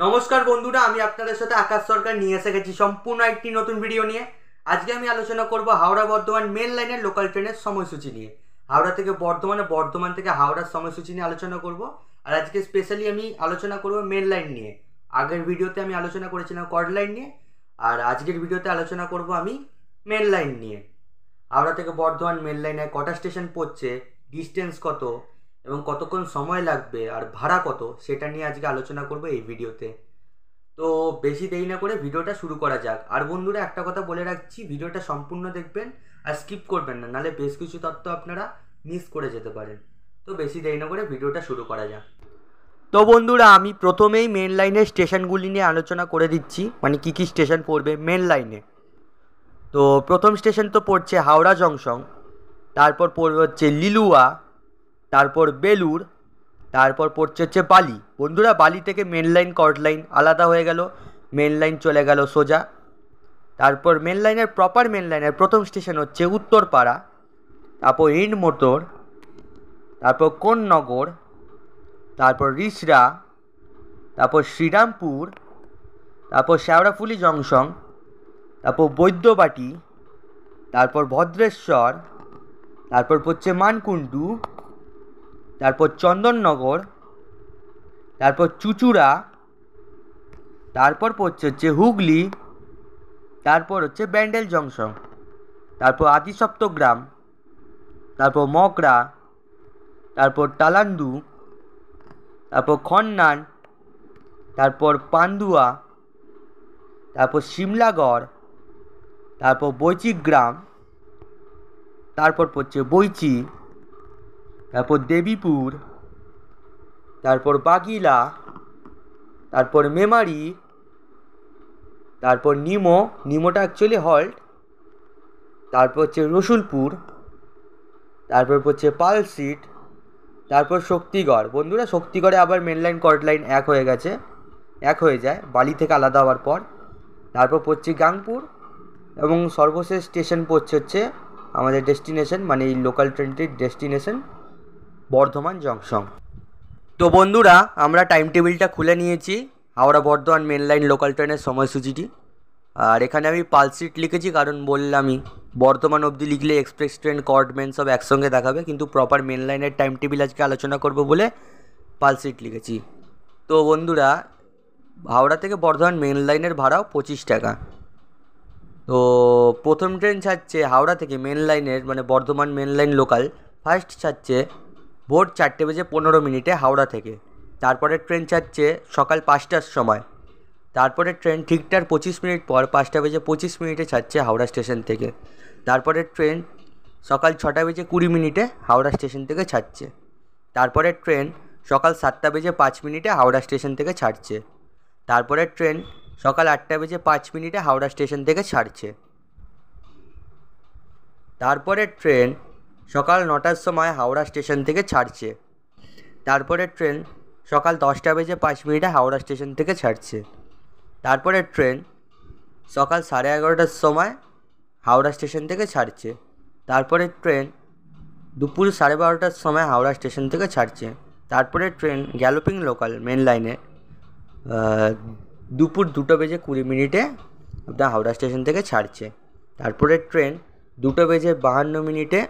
নমস্কার বন্ধুরা, আমি আপনাদের সাথে আকাশ সরকার নিয়ে এসে গেছি সম্পূর্ণ একটি নতুন ভিডিও নিয়ে। আজকে আমি আলোচনা করব হাওড়া বর্ধমান মেন লাইনের লোকাল ট্রেনের সময়সূচি নিয়ে। হাওড়া থেকে বর্ধমানে, বর্ধমান থেকে হাওড়ার সময়সূচি নিয়ে আলোচনা করব। আর আজকে স্পেশালি আমি আলোচনা করব মেন লাইন নিয়ে। আগের ভিডিওতে আমি আলোচনা করেছিলাম কর্ড লাইন নিয়ে, আর আজকের ভিডিওতে আলোচনা করব আমি মেন লাইন নিয়ে। হাওড়া থেকে বর্ধমান মেন লাইনে কটা স্টেশন পড়ছে, ডিস্টেন্স কত এবং কতক্ষণ সময় লাগবে আর ভাড়া কত, সেটা নিয়ে আজকে আলোচনা করব এই ভিডিওতে। তো বেশি দেরি না করে ভিডিওটা শুরু করা যাক। আর বন্ধুরা, একটা কথা বলে রাখছি, ভিডিওটা সম্পূর্ণ দেখবেন আর স্কিপ করবেন না, নাহলে বেশ কিছু তথ্য আপনারা মিস করে যেতে পারেন। তো বেশি দেরি না করে ভিডিওটা শুরু করা যাক। তো বন্ধুরা, আমি প্রথমেই মেন লাইনের স্টেশনগুলি নিয়ে আলোচনা করে দিচ্ছি, মানে কী কী স্টেশন পড়বে মেন লাইনে। তো প্রথম স্টেশন তো পড়ছে হাওড়া জংশন, তারপর পড়বে হচ্ছে লিলুয়া, তারপর বেলুর, তারপর পড়ছে হচ্ছে বালি। বন্ধুরা, বালি থেকে মেন লাইন কর্ড লাইন আলাদা হয়ে গেল, মেন লাইন চলে গেল সোজা। তারপর মেন লাইনের প্রপার মেন লাইনের প্রথম স্টেশন হচ্ছে উত্তরপাড়া, তারপর ইন্ড মোটর, তারপর কোন্নগর, তারপর রিসরা, তারপর শ্রীরামপুর, তারপর শেওড়াফুলি জংশন, তারপর বৈদ্যবাটি, তারপর ভদ্রেশ্বর, তারপর পড়ছে মানকুণ্ডু, তারপর চন্দননগর, তারপর চুচুড়া, তারপর পড়ছে হচ্ছে হুগলি, তারপর হচ্ছে ব্যান্ডেল জংশন, তারপর আদিসপ্তগ্রাম, তারপর মগরা, তারপর টালান্দু, তারপর খন্নান, তারপর পান্ডুয়া, তারপর সিমলাগড়, তারপর বৈচিগ্রাম, তারপর পড়ছে বৈচি, তারপর দেবীপুর, তারপর বাগিলা, তারপর মেমারি, তারপর নিমোটা অ্যাকচুয়ালি হল্ট, তারপর হচ্ছে রসুলপুর, তারপর হচ্ছে পালসিট, তারপর শক্তিগড়। বন্ধুরা, শক্তিগড়ে আবার মেন লাইন কর্ড লাইন এক হয়ে যায় বালি থেকে আলাদা হওয়ার পর। তারপর পড়ছে গাংপুর, এবং সর্বশেষ স্টেশন পড়ছে হচ্ছে আমাদের ডেস্টিনেশন, মানে এই লোকাল ট্রেনটির ডেস্টিনেশন বর্ধমান জংশন। তো বন্ধুরা, আমরা টাইম টেবিলটা খুলে নিয়েছি Howrah Bardhaman main line local ট্রেনের সময়সূচিটি। আর এখানে আমি পালসিট লিখেছি, কারণ বললামই বর্ধমান অবধি লিখলে এক্সপ্রেস ট্রেন, কর্ড মেন সব একসঙ্গে দেখাবে, কিন্তু প্রপার মেন লাইনের টাইম টেবিল আজকে আলোচনা করব বলে পালসিট লিখেছি। তো বন্ধুরা, হাওড়া থেকে বর্ধমান মেন লাইনের ভাড়াও 25 টাকা। তো প্রথম ট্রেন ছাড়ছে হাওড়া থেকে মেন লাইনের, মানে Bardhaman main line local, first ছাড়ছে ভোর 4:15 হাওড়া থেকে। তারপরে ট্রেন ছাড়ছে সকাল 5টার সময়। তারপরে ট্রেন ঠিকঠাক 25 মিনিট পর 5:25 ছাড়ছে হাওড়া স্টেশন থেকে। তারপরে ট্রেন সকাল 6:20 হাওড়া স্টেশন থেকে ছাড়ছে। তারপরে ট্রেন সকাল 7:05 হাওড়া স্টেশন থেকে ছাড়ছে। তারপরে ট্রেন সকাল 8:05 হাওড়া স্টেশন থেকে ছাড়ছে। তারপরে ট্রেন সকাল 9টার সময় হাওড়া স্টেশন থেকে ছাড়ছে। তারপরে ট্রেন সকাল 10:05 হাওড়া স্টেশন থেকে ছাড়ছে। তারপরে ট্রেন সকাল 11:30টার সময় হাওড়া স্টেশন থেকে ছাড়ছে। তারপরে ট্রেন দুপুর 12:30টার সময় হাওড়া স্টেশন থেকে ছাড়ছে। তারপরে ট্রেন গ্যালোপিং লোকাল মেন লাইনে দুপুর 2:20 আপনার হাওড়া স্টেশন থেকে ছাড়ছে। তারপরে ট্রেন 2:52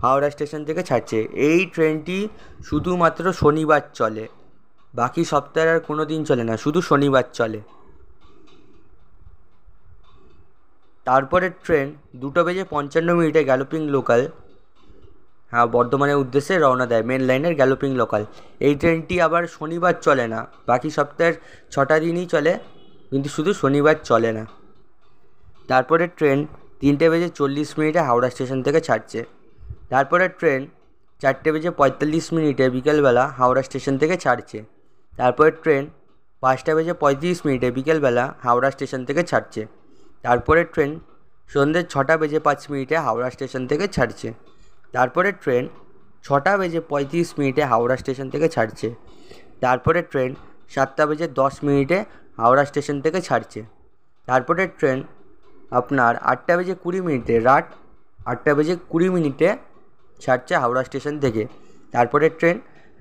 হাওড়া স্টেশন থেকে ছাড়ছে। এই ট্রেনটি শুধুমাত্র শনিবার চলে, বাকি সপ্তাহের আর কোনো দিন চলে না, শুধু শনিবার চলে। তারপরে ট্রেন 2:55 গ্যালোপিং লোকাল বর্ধমানের উদ্দেশ্যে রওনা দেয়, মেন লাইনের গ্যালোপিং লোকাল। এই ট্রেনটি আবার শনিবার চলে না, বাকি সপ্তাহের 6টা দিনই চলে, কিন্তু শুধু শনিবার চলে না। তারপরে ট্রেন 3:40 হাওড়া স্টেশন থেকে ছাড়ছে। তারপরে ট্রেন 4:45 বিকেলবেলা হাওড়া স্টেশন থেকে ছাড়ছে। তারপরে ট্রেন 5:35 বিকেলবেলা হাওড়া স্টেশন থেকে ছাড়ছে। তারপরে ট্রেন সন্ধ্যে 6:05 হাওড়া স্টেশন থেকে ছাড়ছে। তারপরে ট্রেন 6:35 হাওড়া স্টেশন থেকে ছাড়ছে। তারপরে ট্রেন 7:10 হাওড়া স্টেশন থেকে ছাড়ছে। তারপরে ট্রেন আপনার 8:20 রাত 8:20 ছাড়ছে হাওড়া স্টেশন থেকে। তারপরে ট্রেন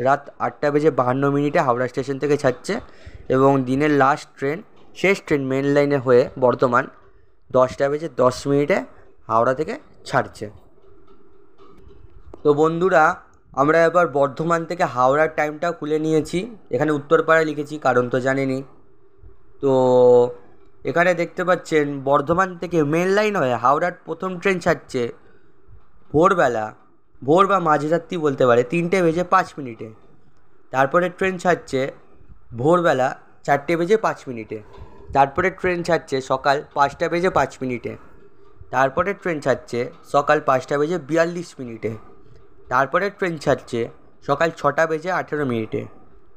রাত 8:52 হাওড়া স্টেশন থেকে ছাড়ছে এবং দিনের লাস্ট ট্রেন, শেষ ট্রেন মেন লাইনে হয়ে বর্ধমান 10:10 হাওড়া থেকে ছাড়ছে। তো বন্ধুরা, আমরা এবার বর্ধমান থেকে হাওড়ার টাইমটা খুলে নিয়েছি। এখানে উত্তরপাড়ায় লিখেছি, কারণ তো জানেনই। তো এখানে দেখতে পাচ্ছেন বর্ধমান থেকে মেন লাইন হয়ে হাওড়ার প্রথম ট্রেন ছাড়ছে ভোর বা মাঝরাত্রি বলতে পারে 3:05। তারপরে ট্রেন ছাড়ছে ভোরবেলা 4:05। তারপরে ট্রেন ছাড়ছে সকাল 5:05। তারপরে ট্রেন ছাড়ছে সকাল 5:42। তারপরে ট্রেন ছাড়ছে সকাল 6:18।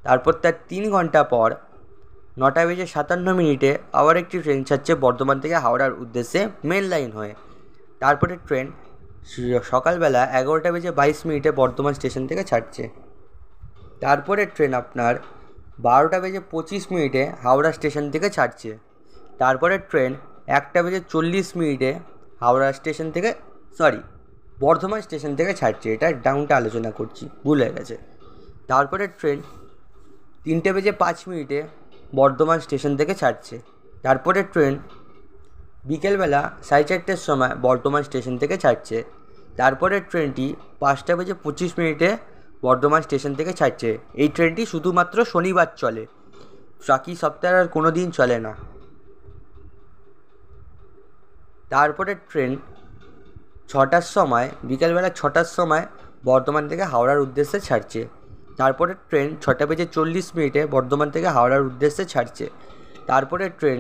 তারপর তার 3 ঘন্টা পর 9:57 আবার একটি ট্রেন ছাড়ছে বর্ধমান থেকে হাওড়ার উদ্দেশ্যে মেন লাইন হয়ে। তারপরে ট্রেন সকালবেলা 11:22 বর্ধমান স্টেশন থেকে ছাড়ছে। তারপরে ট্রেন আপনার 12:25 হাওড়া স্টেশন থেকে ছাড়ছে। তারপরে ট্রেন 1:40 হাওড়া স্টেশন থেকে বর্ধমান স্টেশন থেকে ছাড়ছে। এটা ডাউনটা আলোচনা করছি, ভুল হয়ে গেছে। তারপরে ট্রেন 3:05 বর্ধমান স্টেশন থেকে ছাড়ছে। তারপরে ট্রেন বিকেলবেলা 4:30 সময় বর্ধমান স্টেশন থেকে ছাড়ছে। তারপরে ট্রেনটি 5:25 বর্ধমান স্টেশন থেকে ছাড়ছে। এই ট্রেনটি শুধুমাত্র শনিবার চলে, বাকি সপ্তাহে আর কোনো দিন চলে না। তারপরে ট্রেন 6টার সময়, বিকেলবেলা 6টার সময় বর্ধমান থেকে হাওড়ার উদ্দেশ্যে ছাড়ছে। তারপরে ট্রেন 6:40 বর্ধমান থেকে হাওড়ার উদ্দেশ্যে ছাড়ছে। তারপরে ট্রেন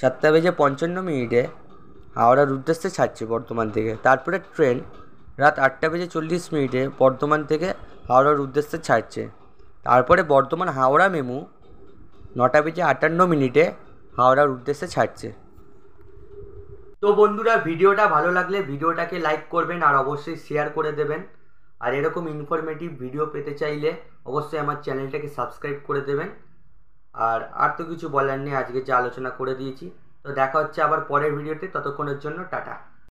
7:55 হাওড়ার উদ্দেশ্যে ছাড়ছে বর্ধমান থেকে। তারপরে ট্রেন রাত 8:40 বর্ধমান থেকে হাওড়ার উদ্দেশ্যে ছাড়ছে। তারপরে বর্ধমান হাওড়া মেমু 9:58 হাওড়ার উদ্দেশ্যে ছাড়ছে। তো বন্ধুরা, ভিডিওটা ভালো লাগলে ভিডিওটাকে লাইক করবেন আর অবশ্যই শেয়ার করে দেবেন। আর এরকম ইনফরমেটিভ ভিডিও পেতে চাইলে অবশ্যই আমার চ্যানেলটাকে সাবস্ক্রাইব করে দেবেন। আর তো কিছু বলার নেই, আজকে যে আলোচনা করে দিয়েছি। তো দেখা হচ্ছে আবার পরের ভিডিওতে, ততক্ষণের জন্য টাটা।